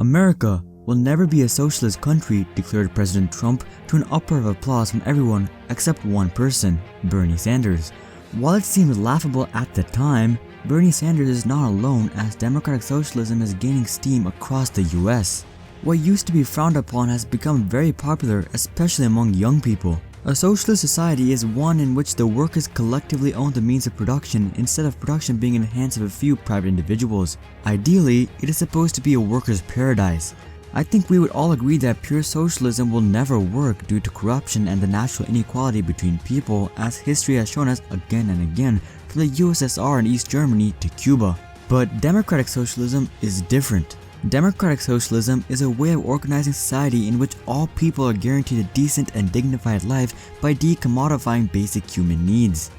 America will never be a socialist country, declared President Trump to an uproar of applause from everyone except one person, Bernie Sanders. While it seemed laughable at the time, Bernie Sanders is not alone, as democratic socialism is gaining steam across the US. What used to be frowned upon has become very popular, especially among young people. A socialist society is one in which the workers collectively own the means of production instead of production being in the hands of a few private individuals. Ideally, it is supposed to be a worker's paradise. I think we would all agree that pure socialism will never work due to corruption and the natural inequality between people, as history has shown us again and again, from the USSR and East Germany to Cuba. But democratic socialism is different. Democratic socialism is a way of organizing society in which all people are guaranteed a decent and dignified life by decommodifying basic human needs.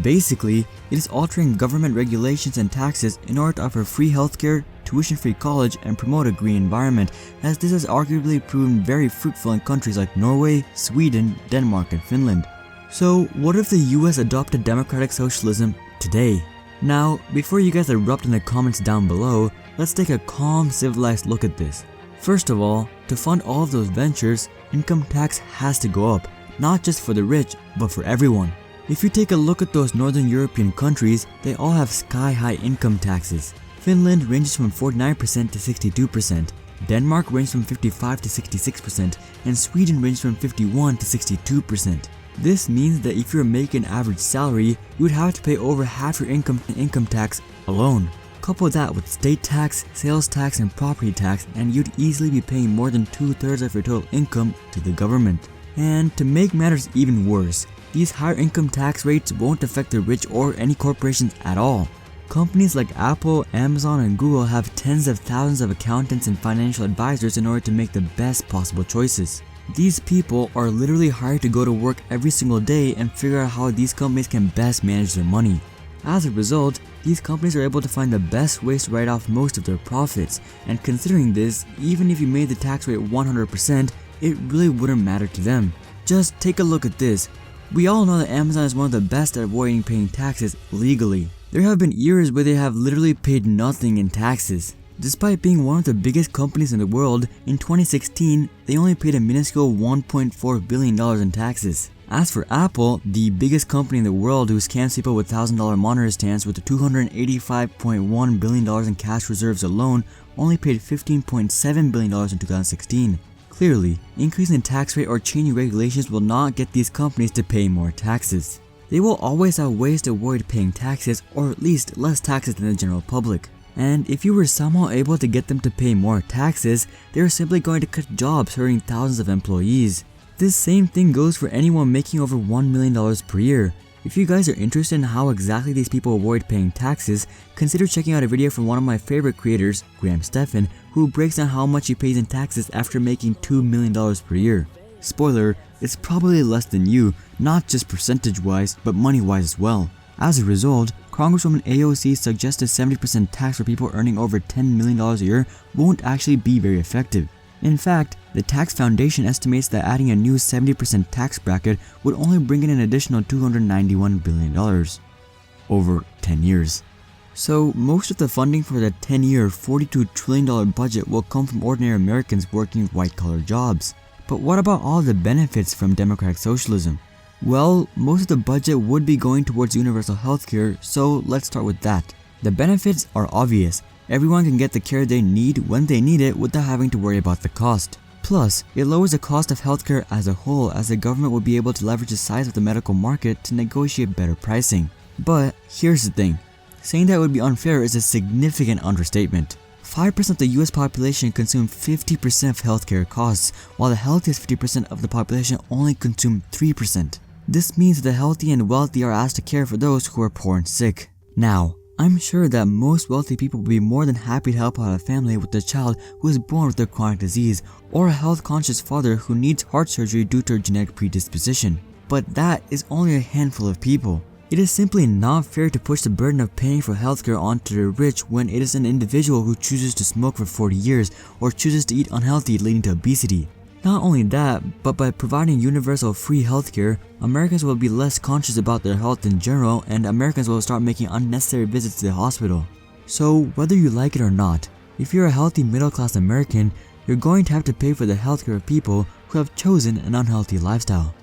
Basically, it is altering government regulations and taxes in order to offer free healthcare, tuition-free college, and promote a green environment, as this has arguably proven very fruitful in countries like Norway, Sweden, Denmark, and Finland. So, what if the US adopted democratic socialism today? Now, before you guys erupt in the comments down below, let's take a calm, civilized look at this. First of all, to fund all of those ventures, income tax has to go up, not just for the rich, but for everyone. If you take a look at those Northern European countries, they all have sky-high income taxes. Finland ranges from 49% to 62%, Denmark ranges from 55 to 66%, and Sweden ranges from 51 to 62%. This means that if you're making an average salary, you would have to pay over half your income in income tax alone. Couple that with state tax, sales tax, and property tax, and you'd easily be paying more than 2/3 of your total income to the government. And to make matters even worse, these higher income tax rates won't affect the rich or any corporations at all. Companies like Apple, Amazon, and Google have tens of thousands of accountants and financial advisors in order to make the best possible choices. These people are literally hired to go to work every single day and figure out how these companies can best manage their money. As a result, these companies are able to find the best ways to write off most of their profits, and considering this, even if you made the tax rate 100%, it really wouldn't matter to them. Just take a look at this. We all know that Amazon is one of the best at avoiding paying taxes legally. There have been years where they have literally paid nothing in taxes. Despite being one of the biggest companies in the world, in 2016, they only paid a minuscule $1.4 billion in taxes. As for Apple, the biggest company in the world who scams people with $1,000 monitor stands with $285.1 billion in cash reserves alone, only paid $15.7 billion in 2016. Clearly, increasing the tax rate or changing regulations will not get these companies to pay more taxes. They will always have ways to avoid paying taxes, or at least less taxes than the general public. And if you were somehow able to get them to pay more taxes, they are simply going to cut jobs, hurting thousands of employees. This same thing goes for anyone making over $1 million per year. If you guys are interested in how exactly these people avoid paying taxes, consider checking out a video from one of my favorite creators, Graham Stephan, who breaks down how much he pays in taxes after making $2 million per year. Spoiler, it's probably less than you, not just percentage-wise, but money-wise as well. As a result, Congresswoman AOC suggested 70% tax for people earning over $10 million a year won't actually be very effective. In fact, the Tax Foundation estimates that adding a new 70% tax bracket would only bring in an additional $291 billion over 10 years. So most of the funding for the 10-year, $42 trillion budget will come from ordinary Americans working white-collar jobs. But what about all the benefits from democratic socialism? Well, most of the budget would be going towards universal healthcare, so let's start with that. The benefits are obvious. Everyone can get the care they need when they need it without having to worry about the cost. Plus, it lowers the cost of healthcare as a whole, as the government will be able to leverage the size of the medical market to negotiate better pricing. But here's the thing. Saying that would be unfair is a significant understatement. 5% of the US population consume 50% of healthcare costs, while the healthiest 50% of the population only consume 3%. This means that the healthy and wealthy are asked to care for those who are poor and sick. Now, I'm sure that most wealthy people will be more than happy to help out a family with a child who is born with a chronic disease, or a health-conscious father who needs heart surgery due to a genetic predisposition. But that is only a handful of people. It is simply not fair to push the burden of paying for healthcare onto the rich when it is an individual who chooses to smoke for 40 years or chooses to eat unhealthy, leading to obesity. Not only that, but by providing universal free healthcare, Americans will be less conscious about their health in general, and Americans will start making unnecessary visits to the hospital. So whether you like it or not, If you're a healthy middle-class American, you're going to have to pay for the healthcare of people who have chosen an unhealthy lifestyle.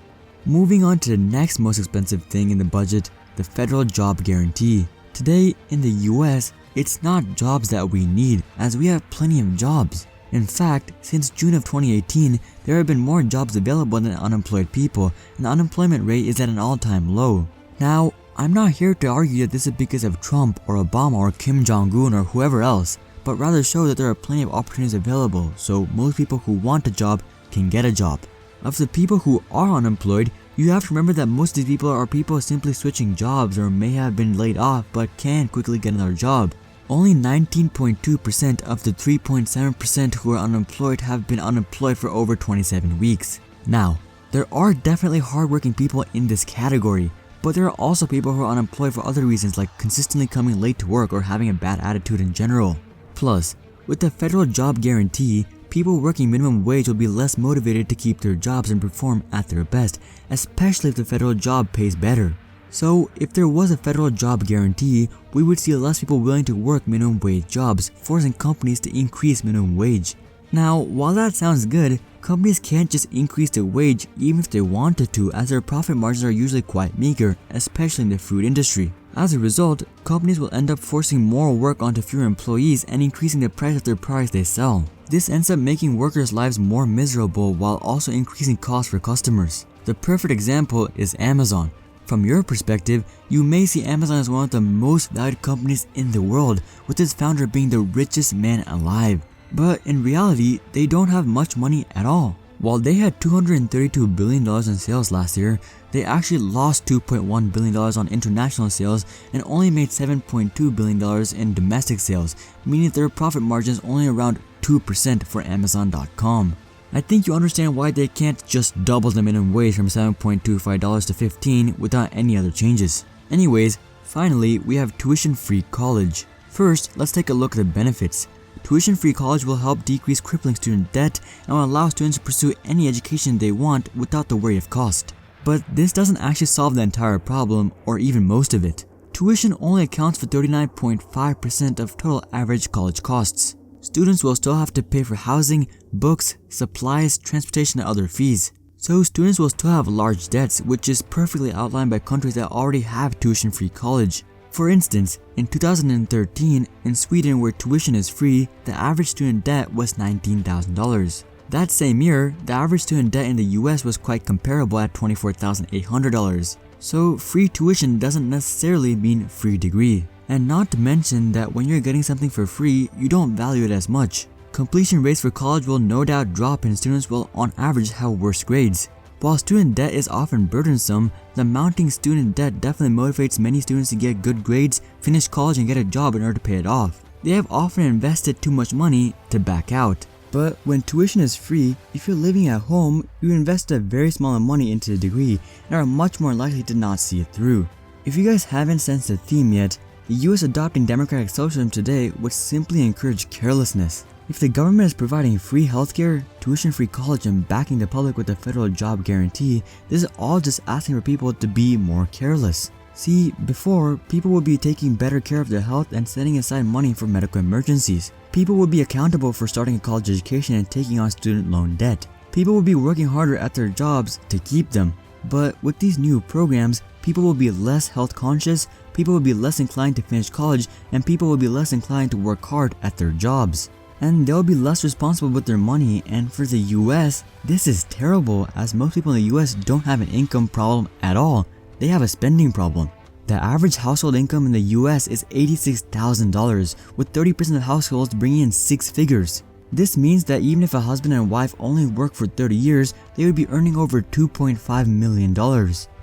Moving on to the next most expensive thing in the budget, the federal job guarantee. Today, in the US, it's not jobs that we need, as we have plenty of jobs. In fact, since June of 2018, there have been more jobs available than unemployed people, and the unemployment rate is at an all-time low. Now, I'm not here to argue that this is because of Trump or Obama or Kim Jong-un or whoever else, but rather show that there are plenty of opportunities available, so most people who want a job can get a job. Of the people who are unemployed, you have to remember that most of these people are people simply switching jobs or may have been laid off but can quickly get another job. Only 19.2% of the 3.7% who are unemployed have been unemployed for over 27 weeks. Now, there are definitely hardworking people in this category, but there are also people who are unemployed for other reasons like consistently coming late to work or having a bad attitude in general. Plus, with the federal job guarantee, people working minimum wage will be less motivated to keep their jobs and perform at their best, especially if the federal job pays better. So, if there was a federal job guarantee, we would see less people willing to work minimum wage jobs, forcing companies to increase minimum wage. Now, while that sounds good, companies can't just increase their wage even if they wanted to, as their profit margins are usually quite meager, especially in the food industry. As a result, companies will end up forcing more work onto fewer employees and increasing the price of their products they sell. This ends up making workers' lives more miserable while also increasing costs for customers. The perfect example is Amazon. From your perspective, you may see Amazon as one of the most valued companies in the world, with its founder being the richest man alive. But in reality, they don't have much money at all. While they had $232 billion in sales last year, they actually lost $2.1 billion on international sales and only made $7.2 billion in domestic sales, meaning their profit margin is only around 2% for Amazon.com. I think you understand why they can't just double the minimum wage from $7.25 to $15 without any other changes. Anyways, finally, we have tuition-free college. First, let's take a look at the benefits. Tuition-free college will help decrease crippling student debt and will allow students to pursue any education they want without the worry of cost. But this doesn't actually solve the entire problem, or even most of it. Tuition only accounts for 39.5% of total average college costs. Students will still have to pay for housing, books, supplies, transportation, and other fees. So students will still have large debts, which is perfectly outlined by countries that already have tuition-free college. For instance, in 2013, in Sweden where tuition is free, the average student debt was $19,000. That same year, the average student debt in the US was quite comparable at $24,800. So free tuition doesn't necessarily mean free degree. And not to mention that when you're getting something for free, you don't value it as much. Completion rates for college will no doubt drop and students will on average have worse grades. While student debt is often burdensome, the mounting student debt definitely motivates many students to get good grades, finish college and get a job in order to pay it off. They have often invested too much money to back out. But when tuition is free, if you're living at home, you invest a very small amount of money into the degree and are much more likely to not see it through. If you guys haven't sensed the theme yet, the US adopting democratic socialism today would simply encourage carelessness. If the government is providing free healthcare, tuition-free college, and backing the public with a federal job guarantee, this is all just asking for people to be more careless. See, before, people would be taking better care of their health and setting aside money for medical emergencies. People would be accountable for starting a college education and taking on student loan debt. People would be working harder at their jobs to keep them. But with these new programs, people will be less health conscious, people will be less inclined to finish college, and people will be less inclined to work hard at their jobs. And they'll be less responsible with their money, and for the US, this is terrible as most people in the US don't have an income problem at all, they have a spending problem. The average household income in the US is $86,000, with 30% of households bringing in 6 figures. This means that even if a husband and wife only work for 30 years, they would be earning over $2.5 million.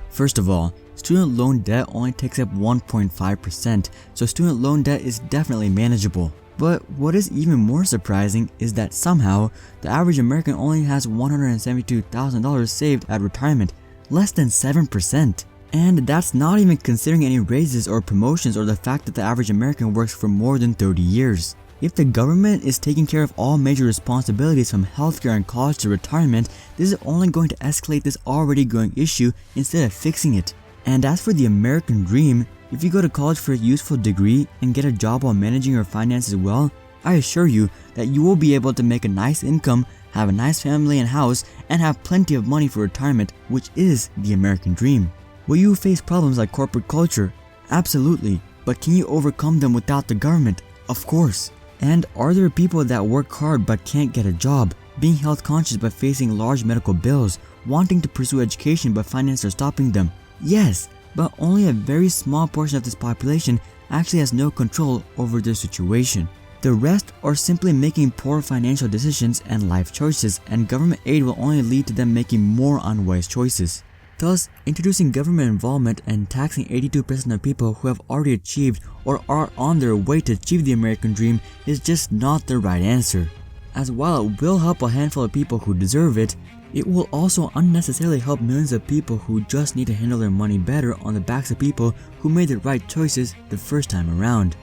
First of all, student loan debt only takes up 1.5%, so student loan debt is definitely manageable. But what is even more surprising is that somehow, the average American only has $172,000 saved at retirement, less than 7%. And that's not even considering any raises or promotions or the fact that the average American works for more than 30 years. If the government is taking care of all major responsibilities from healthcare and college to retirement, this is only going to escalate this already growing issue instead of fixing it. And as for the American dream, if you go to college for a useful degree and get a job while managing your finances well, I assure you that you will be able to make a nice income, have a nice family and house, and have plenty of money for retirement, which is the American dream. Will you face problems like corporate culture? Absolutely. But can you overcome them without the government? Of course. And are there people that work hard but can't get a job, being health conscious but facing large medical bills, wanting to pursue education but finances are stopping them? Yes, but only a very small portion of this population actually has no control over their situation. The rest are simply making poor financial decisions and life choices, and government aid will only lead to them making more unwise choices. Thus, introducing government involvement and taxing 82% of people who have already achieved or are on their way to achieve the American dream is just not the right answer. As while it will help a handful of people who deserve it, it will also unnecessarily help millions of people who just need to handle their money better on the backs of people who made the right choices the first time around.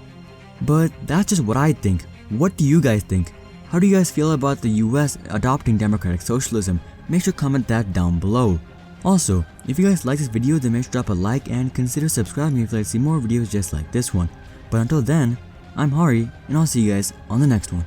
But that's just what I think. What do you guys think? How do you guys feel about the US adopting democratic socialism? Make sure to comment that down below. Also, if you guys like this video, then make sure to drop a like and consider subscribing if you'd like to see more videos just like this one. But until then, I'm Hari, and I'll see you guys on the next one.